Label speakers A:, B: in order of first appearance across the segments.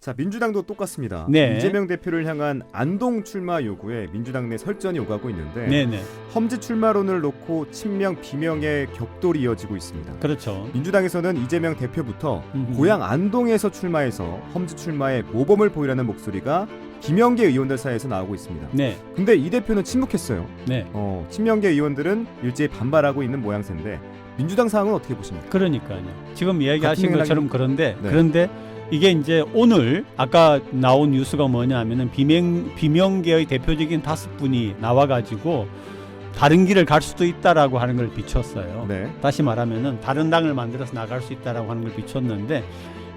A: 자, 민주당도 똑같습니다.
B: 네.
A: 이재명 대표를 향한 안동 출마 요구에 민주당 내 설전이 오가고 있는데
B: 네네.
A: 험지 출마론을 놓고 친명 비명의 격돌이 이어지고 있습니다.
B: 그렇죠.
A: 민주당에서는 이재명 대표부터
B: 음흠.
A: 고향 안동에서 출마해서 험지 출마에 모범을 보이라는 목소리가 비명계 의원들 사이에서 나오고 있습니다.
B: 네.
A: 근데 이 대표는 침묵했어요.
B: 네.
A: 친명계 의원들은 일제히 반발하고 있는 모양새인데 민주당 상황은 어떻게 보십니까?
B: 그러니까요. 지금 이야기하신
A: 같은
B: 것처럼
A: 맥락입니까?
B: 그런데 이게 이제 오늘 아까 나온 뉴스가 뭐냐면은 비명계의 대표적인 5분이 나와가지고 다른 길을 갈 수도 있다라고 하는 걸 비췄어요.
A: 네.
B: 다시 말하면은 다른 당을 만들어서 나갈 수 있다라고 하는 걸 비췄는데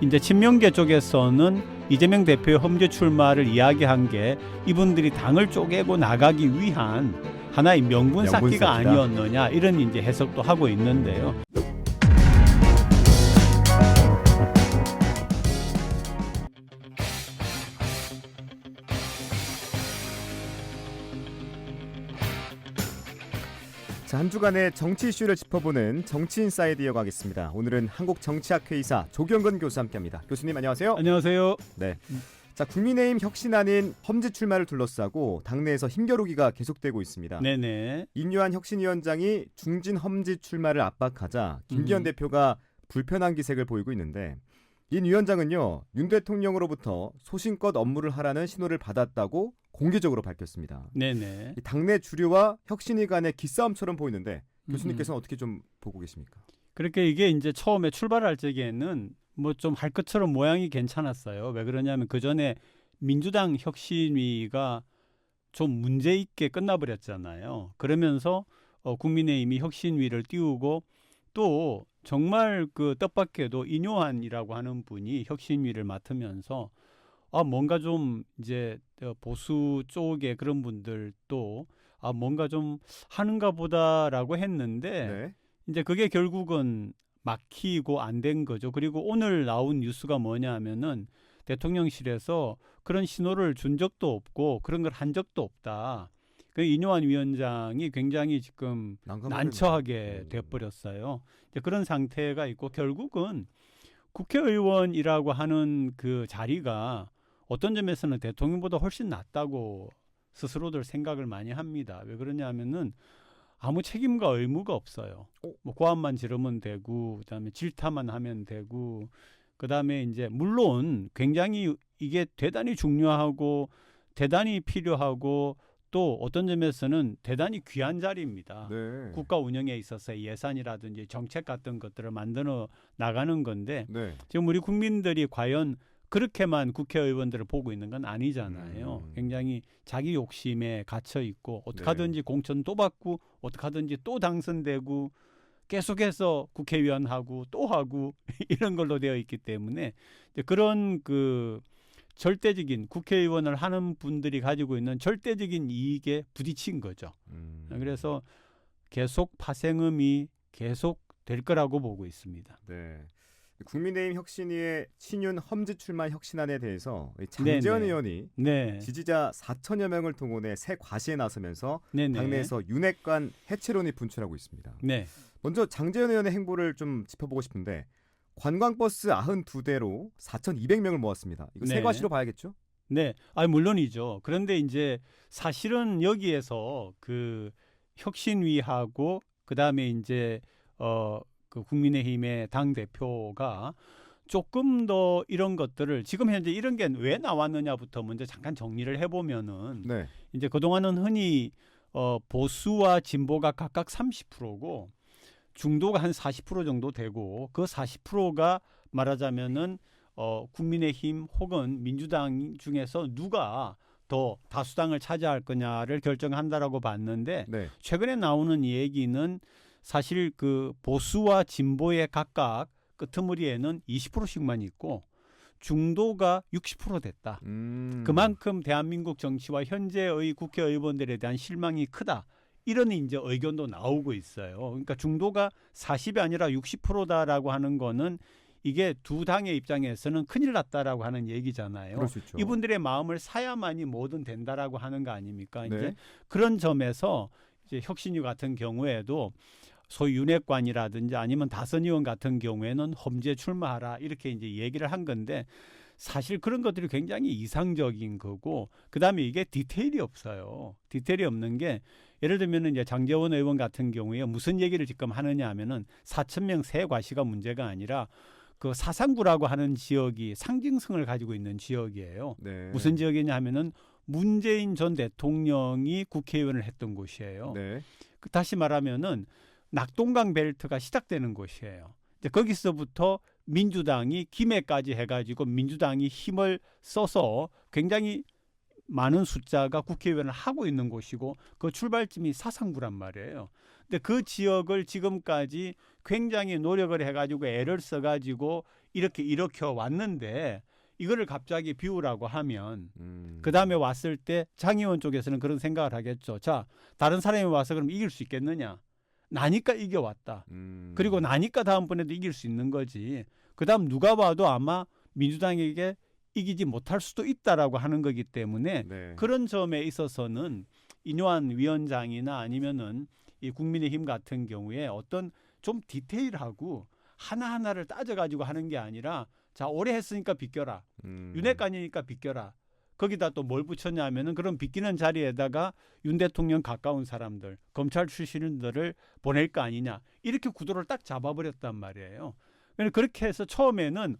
B: 이제 친명계 쪽에서는 이재명 대표의 험지 출마를 이야기한 게 이분들이 당을 쪼개고 나가기 위한 하나의 명분 쌓기가 아니었느냐 이런 이제 해석도 하고 있는데요.
A: 자, 한 주간의 정치 이슈를 짚어보는 정치인사이드 이어가겠습니다. 오늘은 한국정치학회이사 조경건 교수 함께합니다. 교수님 안녕하세요.
B: 안녕하세요.
A: 네. 자, 국민의힘 혁신안인 험지 출마를 둘러싸고 당내에서 힘겨루기가 계속되고 있습니다.
B: 네네.
A: 인유한 혁신위원장이 중진 험지 출마를 압박하자 김기현 대표가 불편한 기색을 보이고 있는데 인 위원장은요, 윤 대통령으로부터 소신껏 업무를 하라는 신호를 받았다고 공개적으로 밝혔습니다.
B: 네네.
A: 이 당내 주류와 혁신위 간의 기싸움처럼 보이는데 교수님께서는 어떻게 좀 보고 계십니까?
B: 그렇게 이게 이제 처음에 출발할 적에는 뭐 좀 할 것처럼 모양이 괜찮았어요. 왜 그러냐면 그 전에 민주당 혁신위가 좀 문제 있게 끝나버렸잖아요. 그러면서 국민의힘이 혁신위를 띄우고 또 정말 그 뜻밖에도 인요한이라고 하는 분이 혁신위를 맡으면서 뭔가 좀 이제 보수 쪽의 그런 분들도 뭔가 좀 하는가 보다라고 했는데
A: 네.
B: 이제 그게 결국은 막히고 안 된 거죠. 그리고 오늘 나온 뉴스가 뭐냐 하면은 대통령실에서 그런 신호를 준 적도 없고 그런 걸 한 적도 없다. 그 인요한 위원장이 굉장히 지금 난처하게 돼버렸어요. 이제 그런 상태가 있고 결국은 국회의원이라고 하는 그 자리가 어떤 점에서는 대통령보다 훨씬 낫다고 스스로들 생각을 많이 합니다. 왜 그러냐면은 아무 책임과 의무가 없어요. 뭐 고함만 지르면 되고, 그다음에 질타만 하면 되고, 그다음에 이제 물론 굉장히 이게 대단히 중요하고 대단히 필요하고 또 어떤 점에서는 대단히 귀한 자리입니다.
A: 네.
B: 국가 운영에 있어서 예산이라든지 정책 같은 것들을 만들어 나가는 건데
A: 네.
B: 지금 우리 국민들이 과연 그렇게만 국회의원들을 보고 있는 건 아니잖아요. 굉장히 자기 욕심에 갇혀 있고 어떻게 하든지 공천도 받고 어떻게 하든지 또 당선되고 계속해서 국회의원 하고 또 이런 걸로 되어 있기 때문에 그런 그 절대적인 국회의원을 하는 분들이 가지고 있는 절대적인 이익에 부딪힌 거죠. 그래서 계속 파생음이 계속 될 거라고 보고 있습니다.
A: 네. 국민의힘 혁신위의 신윤 험지 출마 혁신안에 대해서 장제원 의원이 지지자 4천여 명을 동원해 새 과시에 나서면서 당내에서 윤핵관 해체론이 분출하고 있습니다.
B: 네.
A: 먼저 장제원 의원의 행보를 좀 짚어보고 싶은데 관광버스 92대로 4,200명을 모았습니다. 이거 새 과시로 봐야겠죠?
B: 네, 물론이죠. 그런데 이제 사실은 여기에서 그 혁신위하고 그 다음에 이제 그 국민의힘의 당 대표가 조금 더 이런 것들을 지금 현재 이런 게 왜 나왔느냐부터 먼저 잠깐 정리를 해보면은 이제 그동안은 흔히 보수와 진보가 각각 30%고 중도가 한 40% 정도 되고 그 40%가 말하자면은 국민의힘 혹은 민주당 중에서 누가 더 다수당을 차지할 거냐를 결정한다라고 봤는데 최근에 나오는 얘기는 사실 그 보수와 진보의 각각 끄트머리에는 20%씩만 있고 중도가 60% 됐다. 그만큼 대한민국 정치와 현재의 국회의원들에 대한 실망이 크다. 이런 이제 의견도 나오고 있어요. 그러니까 중도가 40이 아니라 60%다라고 하는 거는 이게 두 당의 입장에서는 큰일 났다라고 하는 얘기잖아요. 이분들의 마음을 사야만이 뭐든 된다라고 하는 거 아닙니까? 이제 그런 점에서 이제 혁신위 같은 경우에도 소위 윤핵관이라든지 아니면 다선 의원 같은 경우에는 험지에 출마하라 이렇게 이제 얘기를 한 건데 사실 그런 것들이 굉장히 이상적인 거고 그다음에 이게 디테일이 없어요. 디테일이 없는 게 예를 들면 이제 장제원 의원 같은 경우에 무슨 얘기를 지금 하느냐 하면은 4,000명 새 과시가 문제가 아니라 그 사상구라고 하는 지역이 상징성을 가지고 있는 지역이에요.
A: 네.
B: 무슨 지역이냐 하면은 문재인 전 대통령이 국회의원을 했던 곳이에요.
A: 네.
B: 다시 말하면은 낙동강 벨트가 시작되는 곳이에요. 이제 거기서부터 민주당이 김해까지 해가지고 민주당이 힘을 써서 굉장히 많은 숫자가 국회의원을 하고 있는 곳이고 그 출발점이 사상구란 말이에요. 근데 그 지역을 지금까지 굉장히 노력을 해가지고 애를 써가지고 이렇게 일으켜 왔는데 이거를 갑자기 비우라고 하면 그 다음에 왔을 때 장 의원 쪽에서는 그런 생각을 하겠죠. 자, 다른 사람이 와서 그럼 이길 수 있겠느냐? 나니까 이겨왔다. 그리고 나니까 다음번에도 이길 수 있는 거지. 그 다음 누가 봐도 아마 민주당에게 이기지 못할 수도 있다라고 하는 거기 때문에
A: 네.
B: 그런 점에 있어서는 인요한 위원장이나 아니면은 이 국민의힘 같은 경우에 어떤 좀 디테일하고 하나하나를 따져가지고 하는 게 아니라 자, 오래 했으니까 비껴라. 윤핵관이니까 비껴라. 거기다 또 뭘 붙였냐 하면은 그런 비끼는 자리에다가 윤 대통령 가까운 사람들, 검찰 출신들을 보낼 거 아니냐. 이렇게 구도를 딱 잡아버렸단 말이에요. 그렇게 해서 처음에는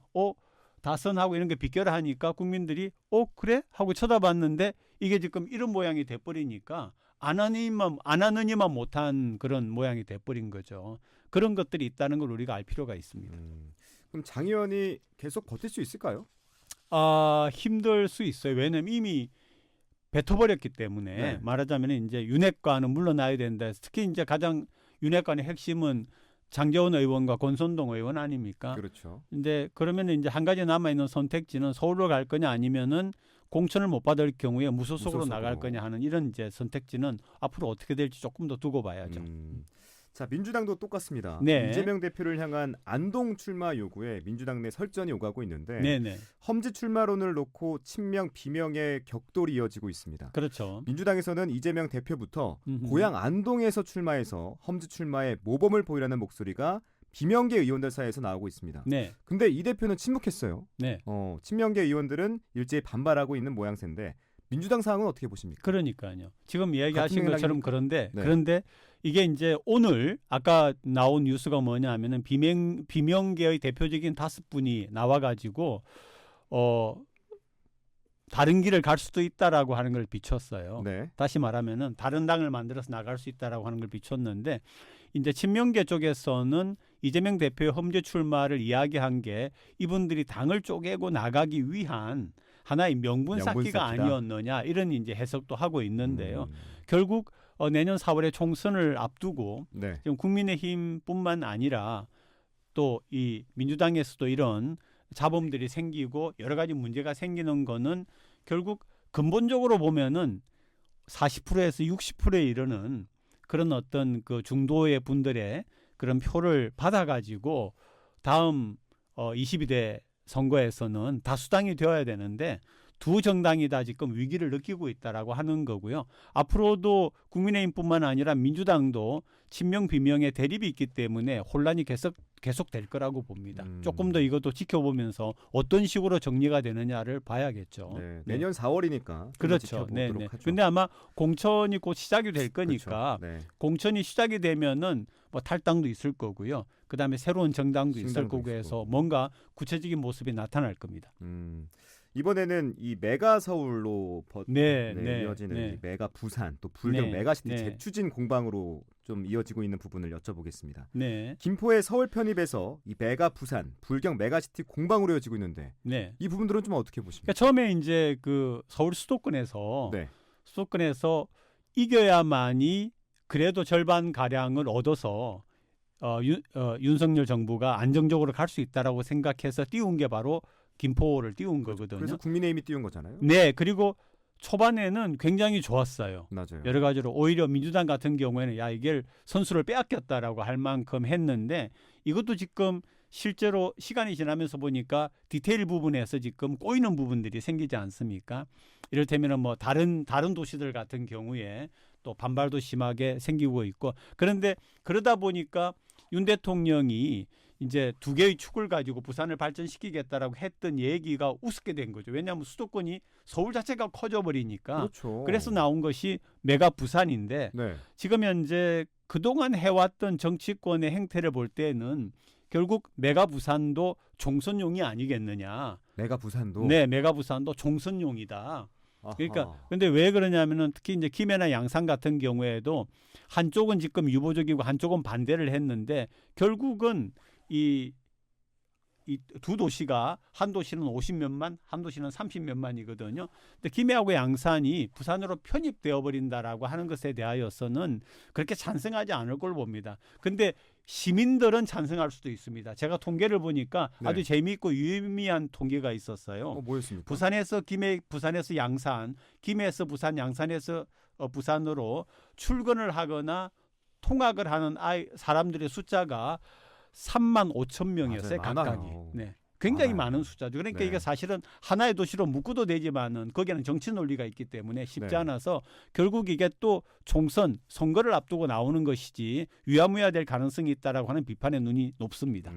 B: 다선하고 이런 게 비껴라 하니까 국민들이 그래? 하고 쳐다봤는데 이게 지금 이런 모양이 돼버리니까 안 하느니만 못한 그런 모양이 돼버린 거죠. 그런 것들이 있다는 걸 우리가 알 필요가 있습니다.
A: 그럼 장 의원이 계속 버틸 수 있을까요?
B: 힘들 수 있어요. 왜냐면 이미 뱉어버렸기 때문에
A: 네.
B: 말하자면 이제 윤핵관은 물러나야 된다. 특히 이제 가장 윤핵관의 핵심은 장제원 의원과 권선동 의원 아닙니까?
A: 그렇죠.
B: 근데 그러면 이제 한 가지 남아 있는 선택지는 서울로 갈 거냐 아니면은 공천을 못 받을 경우에 무소속으로 나갈 거냐 하는 이런 이제 선택지는 앞으로 어떻게 될지 조금 더 두고 봐야죠.
A: 자, 민주당도 똑같습니다.
B: 네.
A: 이재명 대표를 향한 안동 출마 요구에 민주당 내 설전이 오가고 있는데
B: 네네.
A: 험지 출마론을 놓고 친명 비명의 격돌이 이어지고 있습니다.
B: 그렇죠.
A: 민주당에서는 이재명 대표부터
B: 음흠.
A: 고향 안동에서 출마해서 험지 출마에 모범을 보이라는 목소리가 비명계 의원들 사이에서 나오고 있습니다.
B: 네.
A: 근데 이 대표는 침묵했어요.
B: 네.
A: 친명계 의원들은 일제히 반발하고 있는 모양새인데 민주당 상황은 어떻게 보십니까?
B: 그러니까요. 지금 이야기하신
A: 같은
B: 것처럼
A: 맥락입니까?
B: 그런데 이게 이제 오늘 아까 나온 뉴스가 뭐냐 하면은 비명계의 대표적인 5분이 나와가지고 다른 길을 갈 수도 있다라고 하는 걸 비췄어요.
A: 네.
B: 다시 말하면은 다른 당을 만들어서 나갈 수 있다라고 하는 걸 비췄는데 이제 친명계 쪽에서는 이재명 대표의 험지 출마를 이야기한 게 이분들이 당을 쪼개고 나가기 위한 하나의 명분 쌓기가 아니었느냐 이런 이제 해석도 하고 있는데요. 결국 내년 4월에 총선을 앞두고
A: 네.
B: 지금 국민의힘뿐만 아니라 또 이 민주당에서도 이런 잡음들이 생기고 여러 가지 문제가 생기는 거는 결국 근본적으로 보면은 40%에서 60%에 이르는 그런 어떤 그 중도의 분들의 그런 표를 받아가지고 다음 22대 선거에서는 다수당이 되어야 되는데 두 정당이 다 지금 위기를 느끼고 있다라고 하는 거고요. 앞으로도 국민의힘뿐만 아니라 민주당도 친명 비명의 대립이 있기 때문에 혼란이 계속될 거라고 봅니다. 조금 더 이것도 지켜보면서 어떤 식으로 정리가 되느냐를 봐야겠죠.
A: 네. 내년 4월이니까
B: 그렇죠. 네, 네.
A: 하죠.
B: 근데 아마 공천이 곧 시작이 될 거니까
A: 그렇죠. 네.
B: 공천이 시작이 되면은 뭐 탈당도 있을 거고요. 그다음에 새로운 정당도 있을 거고 해서 뭔가 구체적인 모습이 나타날 겁니다.
A: 이번에는 이 메가 서울로 이어지는 이 메가 부산 또 불경 메가시티 재추진 공방으로 좀 이어지고 있는 부분을 여쭤보겠습니다.
B: 네.
A: 김포의 서울 편입에서 이 메가 부산 불경 메가시티 공방으로 이어지고 있는데 이 부분들은 좀 어떻게 보십니까?
B: 그러니까 처음에 이제 그 서울 수도권에서 이겨야만이 그래도 절반 가량을 얻어서 윤석열 정부가 안정적으로 갈 수 있다라고 생각해서 띄운 게 바로 김포를 띄운 거거든요.
A: 그래서 국민의힘이 띄운 거잖아요.
B: 네, 그리고 초반에는 굉장히 좋았어요.
A: 맞아요.
B: 여러 가지로 오히려 민주당 같은 경우에는 이게 선수를 빼앗겼다라고 할 만큼 했는데 이것도 지금 실제로 시간이 지나면서 보니까 디테일 부분에서 지금 꼬이는 부분들이 생기지 않습니까? 이를테면 뭐 다른 도시들 같은 경우에 또 반발도 심하게 생기고 있고 그런데 그러다 보니까 윤 대통령이 이제 두 개의 축을 가지고 부산을 발전시키겠다라고 했던 얘기가 우습게 된 거죠. 왜냐하면 수도권이 서울 자체가 커져 버리니까.
A: 그렇죠.
B: 그래서 나온 것이 메가 부산인데
A: 네.
B: 지금 현재 그동안 해왔던 정치권의 행태를 볼 때는 결국 메가 부산도 총선용이 아니겠느냐.
A: 내가 부산도.
B: 네, 메가 부산도 총선용이다.
A: 아하.
B: 그러니까 근데 왜 그러냐면은 특히 이제 김해나 양산 같은 경우에도 한쪽은 지금 유보적이고 한쪽은 반대를 했는데 결국은 이 두 도시가 한 도시는 50몇만, 한 도시는 30몇만이거든요. 근데 김해하고 양산이 부산으로 편입되어 버린다라고 하는 것에 대하여서는 그렇게 찬성하지 않을 걸 봅니다. 근데 시민들은 찬성할 수도 있습니다. 제가 통계를 보니까
A: 네.
B: 아주 재미있고 유의미한 통계가 있었어요.
A: 뭐였습니까?
B: 부산에서 김해, 부산에서 양산, 김해에서 부산, 양산에서 부산으로 출근을 하거나 통학을 하는 사람들의 숫자가 3만 5천 명이었어요.
A: 맞아요.
B: 각각이.
A: 많아요.
B: 네. 굉장히
A: 많아요.
B: 많은 숫자죠. 그러니까
A: 네.
B: 이게 사실은 하나의 도시로 묶어도 되지만은 거기에는 정치 논리가 있기 때문에 쉽지
A: 네.
B: 않아서 결국 이게 또 총선, 선거를 앞두고 나오는 것이지 유야무야될 가능성이 있다라고 하는 비판의 눈이 높습니다.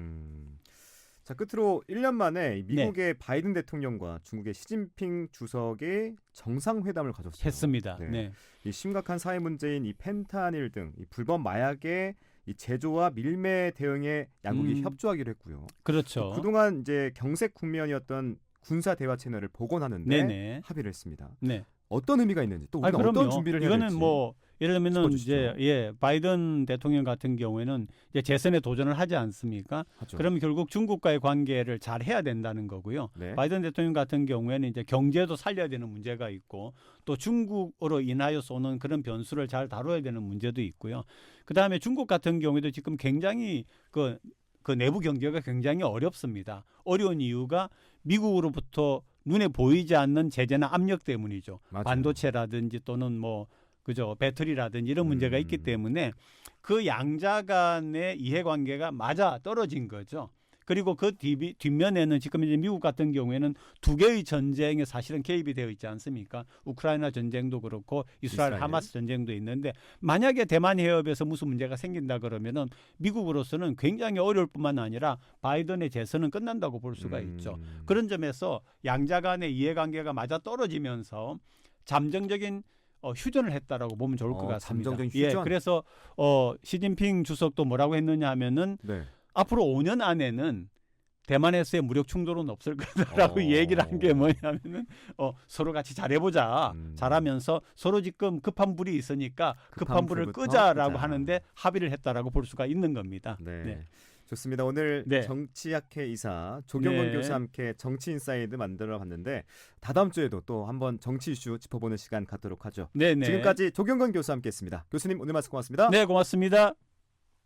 A: 자, 끝으로 1년 만에
B: 네.
A: 미국의 바이든 대통령과 중국의 시진핑 주석의 정상회담을 가졌어요.
B: 했습니다.
A: 네.
B: 네.
A: 이 심각한 사회 문제인 이 펜타닐 등 이 불법 마약의 이 제조와 밀매 대응에 양국이 협조하기로 했고요.
B: 그렇죠.
A: 그동안 이제 경색 국면이었던 군사 대화 채널을 복원하는데
B: 네네.
A: 합의를 했습니다.
B: 네.
A: 어떤 의미가 있는지 또 우리는
B: 그럼요.
A: 어떤 준비를 해야
B: 이거는
A: 될지.
B: 뭐 예를 들면은
A: 짚어주시죠.
B: 이제 바이든 대통령 같은 경우에는 이제 재선에 도전을 하지 않습니까?
A: 하죠.
B: 그러면 결국 중국과의 관계를 잘 해야 된다는 거고요.
A: 네.
B: 바이든 대통령 같은 경우에는 이제 경제도 살려야 되는 문제가 있고 또 중국으로 인하여서 오는 그런 변수를 잘 다뤄야 되는 문제도 있고요. 그다음에 중국 같은 경우에도 지금 굉장히 그 내부 경제가 굉장히 어렵습니다. 어려운 이유가 미국으로부터 눈에 보이지 않는 제재나 압력 때문이죠.
A: 맞아요.
B: 반도체라든지 또는 뭐 그죠 배터리라든지 이런 문제가 있기 때문에 그 양자 간의 이해관계가 맞아 떨어진 거죠. 그리고 그 뒷면에는 지금 이제 미국 같은 경우에는 두 개의 전쟁에 사실은 개입이 되어 있지 않습니까? 우크라이나 전쟁도 그렇고 이스라엘 하마스 전쟁도 있는데 만약에 대만 해협에서 무슨 문제가 생긴다 그러면은 미국으로서는 굉장히 어려울 뿐만 아니라 바이든의 재선은 끝난다고 볼 수가 있죠. 그런 점에서 양자 간의 이해관계가 맞아 떨어지면서 잠정적인 휴전을 했다라고 보면 좋을 것 같습니다.
A: 잠정적인 휴전?
B: 예, 그래서 시진핑 주석도 뭐라고 했느냐 하면은
A: 네.
B: 앞으로 5년 안에는 대만에서의 무력 충돌은 없을 거다라고 얘기를 한 게 뭐냐면은 서로 같이 잘해보자. 잘하면서 서로 지금 급한 불이 있으니까 급한 불을
A: 불부터
B: 끄자라고
A: 끄자.
B: 하는데 합의를 했다라고 볼 수가 있는 겁니다.
A: 네.
B: 네.
A: 좋습니다. 오늘
B: 네.
A: 정치학회 이사 조경건
B: 네.
A: 교수와 함께 정치 인사이드 만들어 봤는데 다다음 주에도 또 한번 정치 이슈 짚어보는 시간 갖도록 하죠.
B: 네네.
A: 지금까지 조경건 교수와 함께했습니다. 교수님 오늘 말씀 고맙습니다.
B: 네, 고맙습니다.